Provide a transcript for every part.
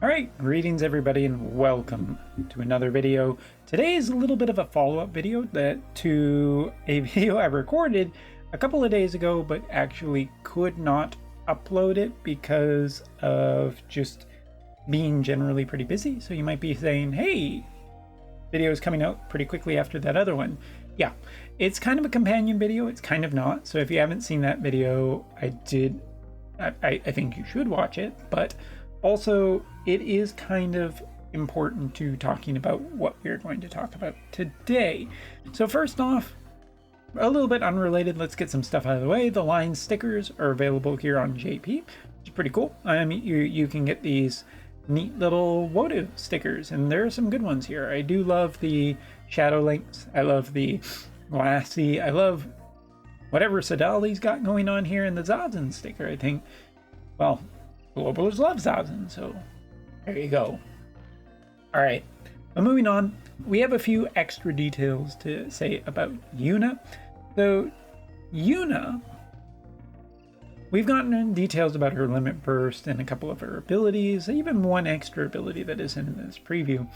Alright, greetings everybody and welcome to another video. Today is a little bit of a follow-up video to a video I recorded a couple of days ago, but actually could not upload it because of just being generally pretty busy. So you might be saying, hey, video is coming out pretty quickly after that other one. Yeah, it's kind of a companion video, it's kind of not. So if you haven't seen that video, I think you should watch it, but also, it is kind of important to talking about what we're going to talk about today. So first off, a little bit unrelated, let's get some stuff out of the way. The line stickers are available here on JP, which is pretty cool. I mean, you can get these neat little Wotv stickers, and there are some good ones here. I do love the Shadow Links. I love the Lassie. I love whatever Sadali's got going on here, in the Zazen sticker, I think. Well, Globalers love Zazen, so there you go. Alright, but moving on, we have a few extra details to say about Yuna. So, Yuna, we've gotten details about her limit burst and a couple of her abilities, even one extra ability that is in this preview.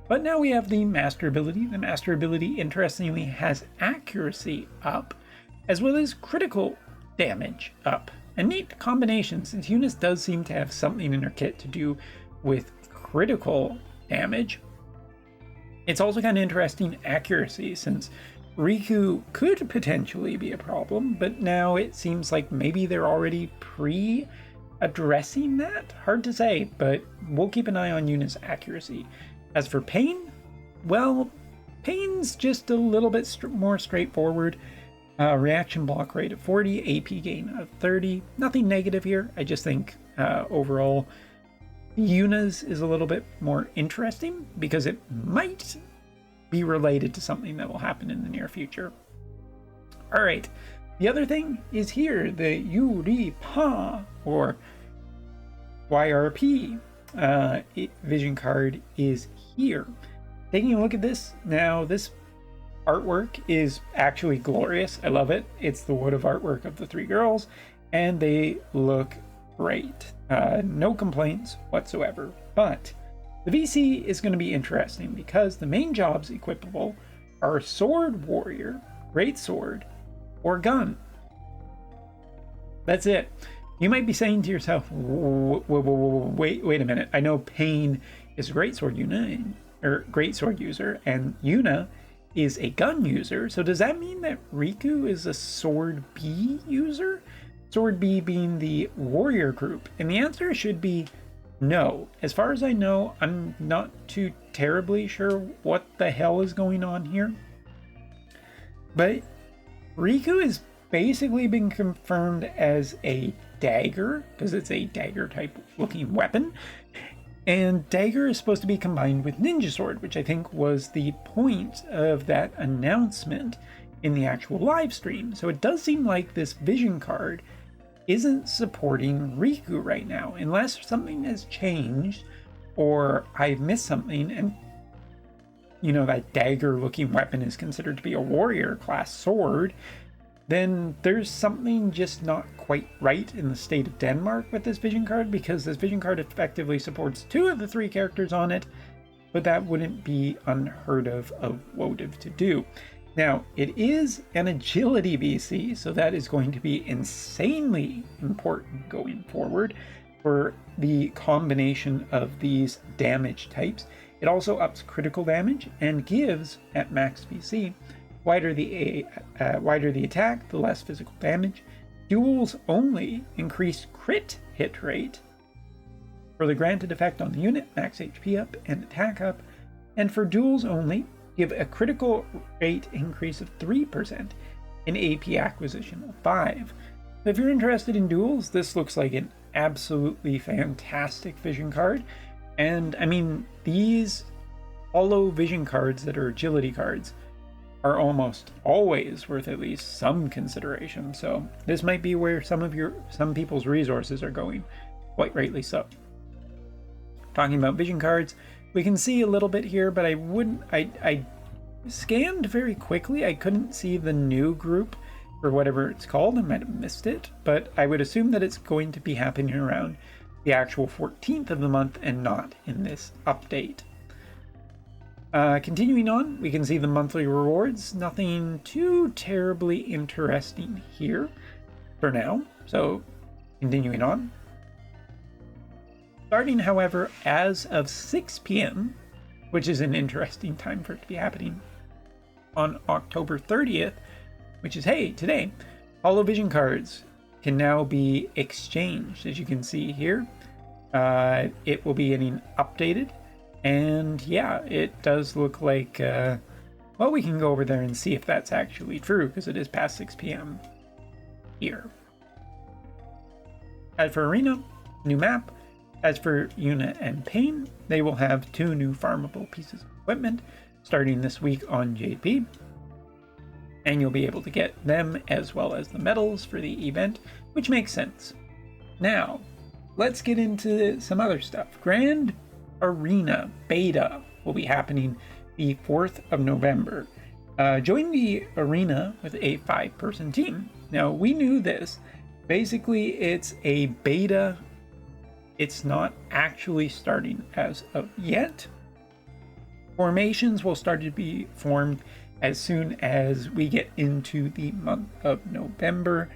But now we have the Master ability. The Master ability, interestingly, has accuracy up, as well as critical damage up. A neat combination, since Yuna does seem to have something in her kit to do with critical damage. It's also kind of interesting accuracy, since Riku could potentially be a problem, but now it seems like maybe they're already addressing that? Hard to say, but we'll keep an eye on Yuna's accuracy. As for Paine, well, Paine's just a little bit more straightforward. Reaction block rate of 40, AP gain of 30. Nothing negative here. I just think overall Yuna's is a little bit more interesting because it might be related to something that will happen in the near future. Alright, the other thing is here, the Yuri-Pa, or YRP vision card is here. Taking a look at this, now this artwork is actually glorious. I love it. It's the Wotv artwork of the three girls, and they look great. No complaints whatsoever. But the VC is going to be interesting because the main jobs equipable are Sword Warrior, Great Sword, or Gun. That's it. You might be saying to yourself, wait a minute. I know Paine is a Great Sword Great Sword user, and Yuna is a gun user, so does that mean that Riku is a Sword B user? Sword B being the warrior group, and the answer should be no. As far as I know, I'm not too terribly sure what the hell is going on here, but Riku is basically been confirmed as a dagger, because it's a dagger type looking weapon. And dagger is supposed to be combined with ninja sword, which I think was the point of that announcement in the actual live stream. So it does seem like this vision card isn't supporting Riku right now, unless something has changed or I've missed something and, you know, that dagger looking weapon is considered to be a warrior class sword. Then there's something just not quite right in the state of Denmark with this vision card, because this vision card effectively supports 2 of the 3 characters on it, but that wouldn't be unheard of Wotv to do. Now, it is an agility VC, so that is going to be insanely important going forward for the combination of these damage types. It also ups critical damage and gives, at max VC, wider the attack, the less physical damage. Duels only increase crit hit rate for the granted effect on the unit, max HP up and attack up. And for duels only, give a critical rate increase of 3% and AP acquisition of 5. If you're interested in duels, this looks like an absolutely fantastic vision card. And I mean, these hollow vision cards that are agility cards are almost always worth at least some consideration. So this might be where some people's resources are going, quite rightly so. Talking about vision cards, we can see a little bit here, but I scanned very quickly. I couldn't see the new group or whatever it's called. I might have missed it, but I would assume that it's going to be happening around the actual 14th of the month and not in this update. Continuing on, we can see the monthly rewards. Nothing too terribly interesting here for now. So continuing on. Starting, however, as of 6 p.m., which is an interesting time for it to be happening, on October 30th, which is, hey, today, Holovision cards can now be exchanged, as you can see here. It will be getting updated. And yeah, it does look like, well, we can go over there and see if that's actually true, because it is past 6 p.m. here. As for Arena, new map. As for Yuna and Paine, they will have 2 new farmable pieces of equipment starting this week on JP. And you'll be able to get them as well as the medals for the event, which makes sense. Now, let's get into some other stuff. Grand Arena Beta will be happening the 4th of November. Join the arena with a 5-person team. Now, we knew this. Basically, it's a beta. It's not actually starting as of yet. Formations will start to be formed as soon as we get into the month of November.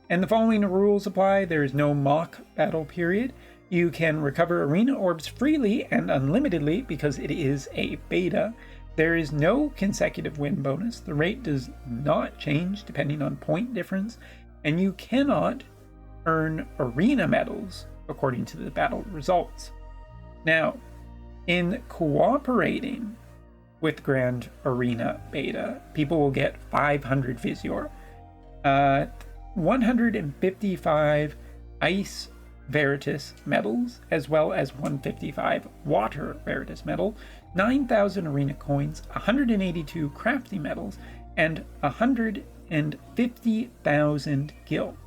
And the following rules apply. There is no mock battle period. You can recover arena orbs freely and unlimitedly because it is a beta. There is no consecutive win bonus. The rate does not change depending on point difference. And you cannot earn arena medals according to the battle results. Now, in cooperating with Grand Arena Beta, people will get 500 Visior, 155 Ice Veritas medals, as well as 155 Water Veritas medal, 9,000 arena coins, 182 crafty medals, and 150,000 gil.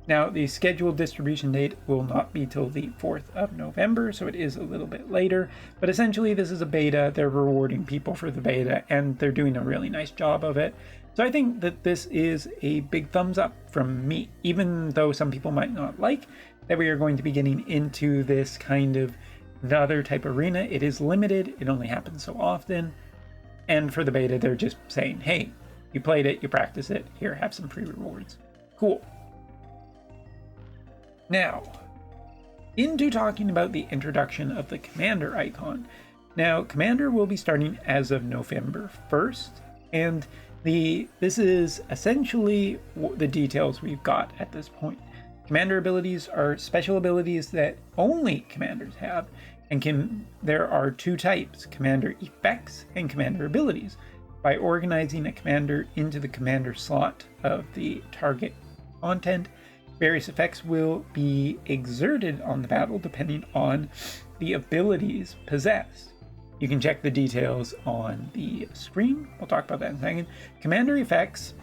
Now, the scheduled distribution date will not be till the 4th of November, so it is a little bit later. But essentially, this is a beta. They're rewarding people for the beta, and they're doing a really nice job of it. So I think that this is a big thumbs up from me, even though some people might not like that we are going to be getting into this kind of another type of arena. It is limited. It only happens so often. And for the beta, they're just saying, hey, you played it, you practice it, here, have some free rewards. Cool. Now, into talking about the introduction of the Commander icon. Now, Commander will be starting as of November 1st, and this is essentially the details we've got at this point. Commander abilities are special abilities that only commanders have, and there are 2 types, Commander effects and Commander abilities. By organizing a commander into the commander slot of the target content, various effects will be exerted on the battle depending on the abilities possessed. You can check the details on the screen. We'll talk about that in a second. Commander effects.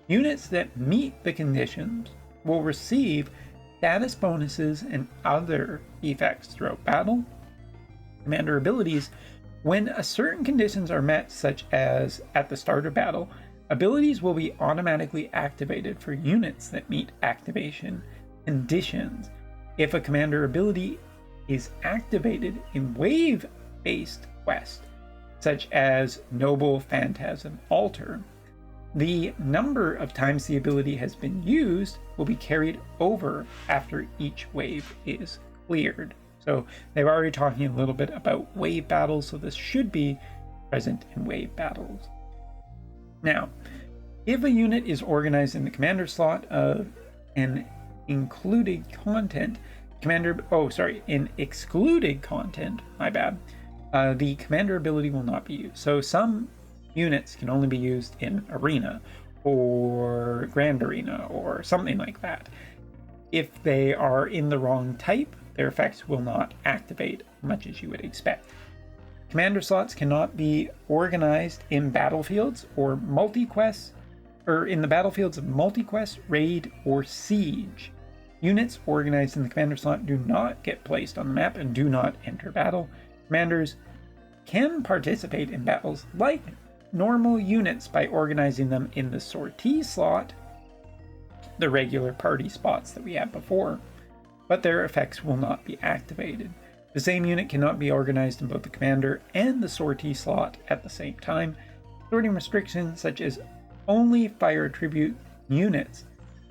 Units that meet the conditions will receive status bonuses and other effects throughout battle. Commander abilities. When certain conditions are met, such as at the start of battle, abilities will be automatically activated for units that meet activation conditions. If a commander ability is activated in wave-based quests, such as Noble Phantasm Altar, the number of times the ability has been used will be carried over after each wave is cleared. So they were already talking a little bit about wave battles, so this should be present in wave battles. Now, if a unit is organized in the commander slot of an included content, in excluded content, my bad, the commander ability will not be used. So some units can only be used in Arena or Grand Arena or something like that. If they are in the wrong type, their effects will not activate much as you would expect. Commander slots cannot be organized in battlefields or multi-quests, or in the battlefields of multi-quest, raid, or siege. Units organized in the commander slot do not get placed on the map and do not enter battle. Commanders can participate in battles like normal units by organizing them in the sortie slot, the regular party spots that we had before. but their effects will not be activated. The same unit cannot be organized in both the commander and the sortie slot at the same time. Sorting restrictions such as only fire attribute units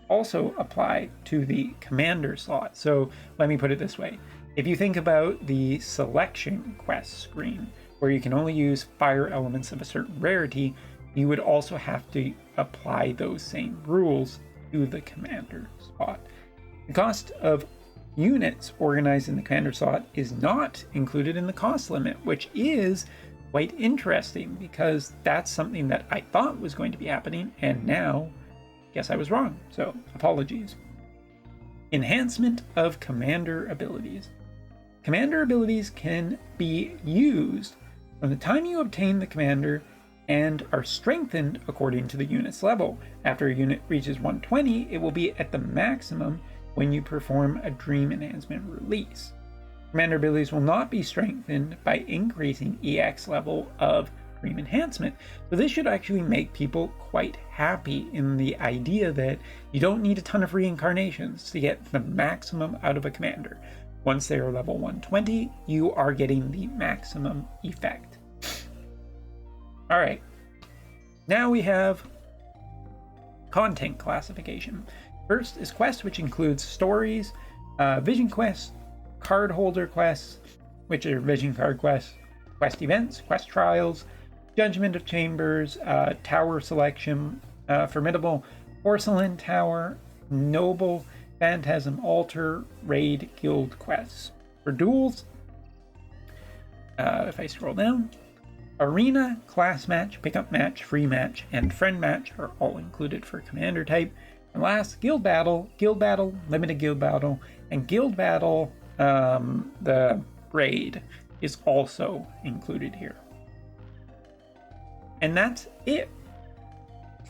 also apply to the commander slot. So let me put it this way. If you think about the selection quest screen, where you can only use fire elements of a certain rarity, you would also have to apply those same rules to the commander slot. The cost of units organized in the commander slot is not included in the cost limit, which is quite interesting because that's something that I thought was going to be happening, and now I guess I was wrong, so apologies. Enhancement of commander abilities. Commander abilities can be used from the time you obtain the commander and are strengthened according to the unit's level. After a unit reaches 120, it will be at the maximum when you perform a Dream Enhancement release. Commander abilities will not be strengthened by increasing EX level of Dream Enhancement. So this should actually make people quite happy in the idea that you don't need a ton of reincarnations to get the maximum out of a commander. Once they are level 120, you are getting the maximum effect. Alright, now we have content classification. First is quest, which includes stories, vision quests, card holder quests, which are vision card quests, quest events, quest trials, judgment of chambers, tower selection, formidable porcelain tower, noble, phantasm altar, raid, guild quests. For duels, if I scroll down, arena, class match, pickup match, free match, and friend match are all included for commander type. And last, guild battle, limited guild battle, and guild battle, the raid is also included here. And that's it.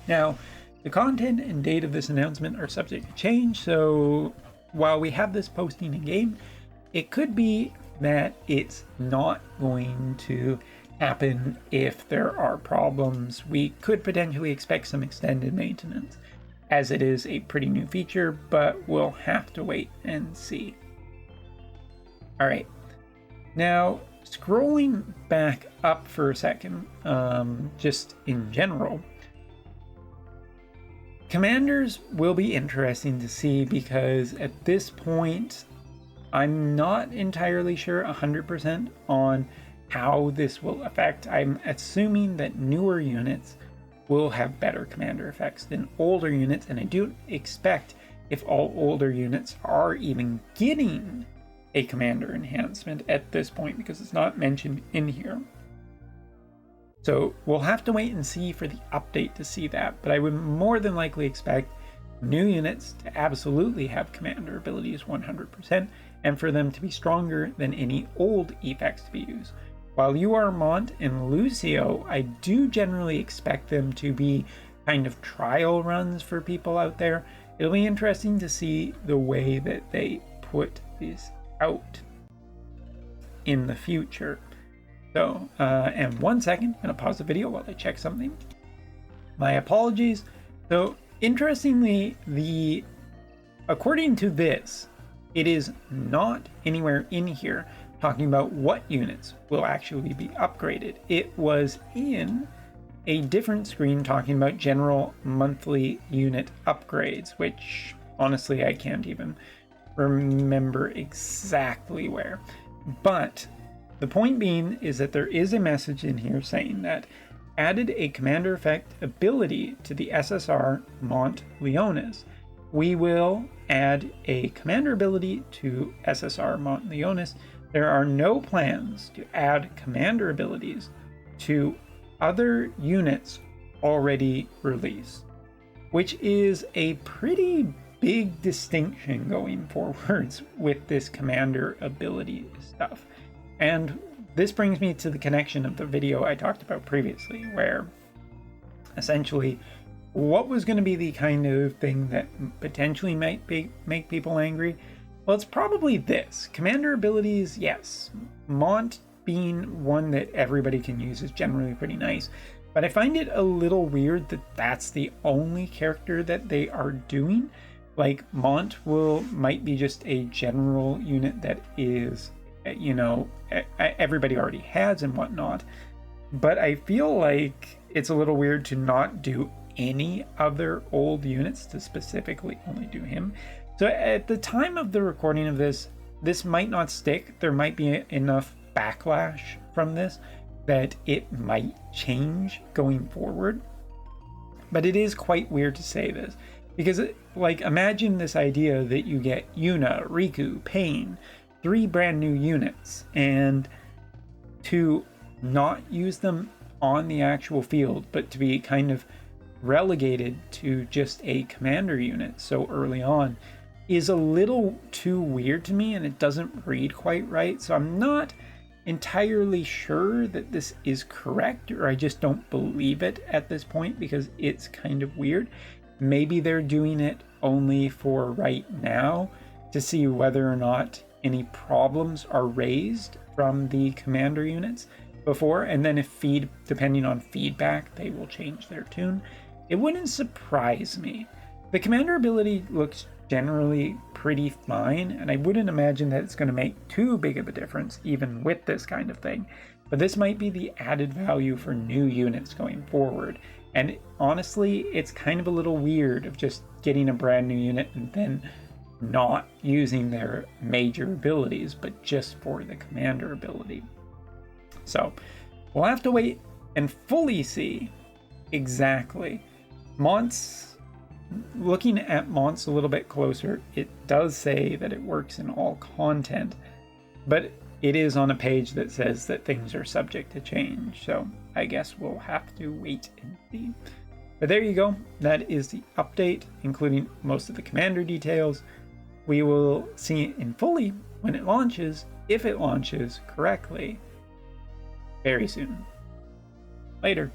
Now, the content and date of this announcement are subject to change, so while we have this posting in game, it could be that it's not going to happen if there are problems. We could potentially expect some extended maintenance, as it is a pretty new feature, but we'll have to wait and see. Alright, now scrolling back up for a second, just in general, commanders will be interesting to see because at this point, I'm not entirely sure 100% on how this will affect. I'm assuming that newer units will have better commander effects than older units, and I do expect if all older units are even getting a commander enhancement at this point, because it's not mentioned in here. So we'll have to wait and see for the update to see that, but I would more than likely expect new units to absolutely have commander abilities 100%, and for them to be stronger than any old effects to be used. While you are Mont and Lucio, I do generally expect them to be kind of trial runs for people out there. It'll be interesting to see the way that they put this out in the future. So, and 1 second, I'm gonna pause the video while I check something. My apologies. So, interestingly, according to this, it is not anywhere in here talking about what units will actually be upgraded. It was in a different screen talking about general monthly unit upgrades, which honestly I can't even remember exactly where. But the point being is that there is a message in here saying that added a commander effect ability to the SSR Mont Leonis. We will add a commander ability to SSR Mont Leonis. There are no plans to add commander abilities to other units already released, which is a pretty big distinction going forwards with this commander ability stuff. And this brings me to the connection of the video I talked about previously, where essentially what was going to be the kind of thing that potentially might make people angry. Well, it's probably this. Commander abilities, yes. Mont being one that everybody can use is generally pretty nice. But I find it a little weird that that's the only character that they are doing. Like might be just a general unit that is, everybody already has and whatnot. But I feel like it's a little weird to not do any other old units, to specifically only do him. So at the time of the recording of this might not stick. There might be enough backlash from this that it might change going forward. But it is quite weird to say this, because imagine this idea that you get Yuna, Riku, Paine, 3 brand new units, and to not use them on the actual field, but to be kind of relegated to just a commander unit so early on, is a little too weird to me, and it doesn't read quite right. So I'm not entirely sure that this is correct, or I just don't believe it at this point because it's kind of weird. Maybe they're doing it only for right now to see whether or not any problems are raised from the commander units before, and then depending on feedback, they will change their tune. It wouldn't surprise me. The commander ability looks generally pretty fine, and I wouldn't imagine that it's going to make too big of a difference even with this kind of thing. But this might be the added value for new units going forward. And honestly, it's kind of a little weird of just getting a brand new unit and then not using their major abilities, but just for the commander ability. So we'll have to wait and fully see exactly. Looking at Mons a little bit closer, it does say that it works in all content, but it is on a page that says that things are subject to change. So I guess we'll have to wait and see. But there you go. That is the update, including most of the commander details. We will see it in fully when it launches, if it launches correctly, very soon. Later.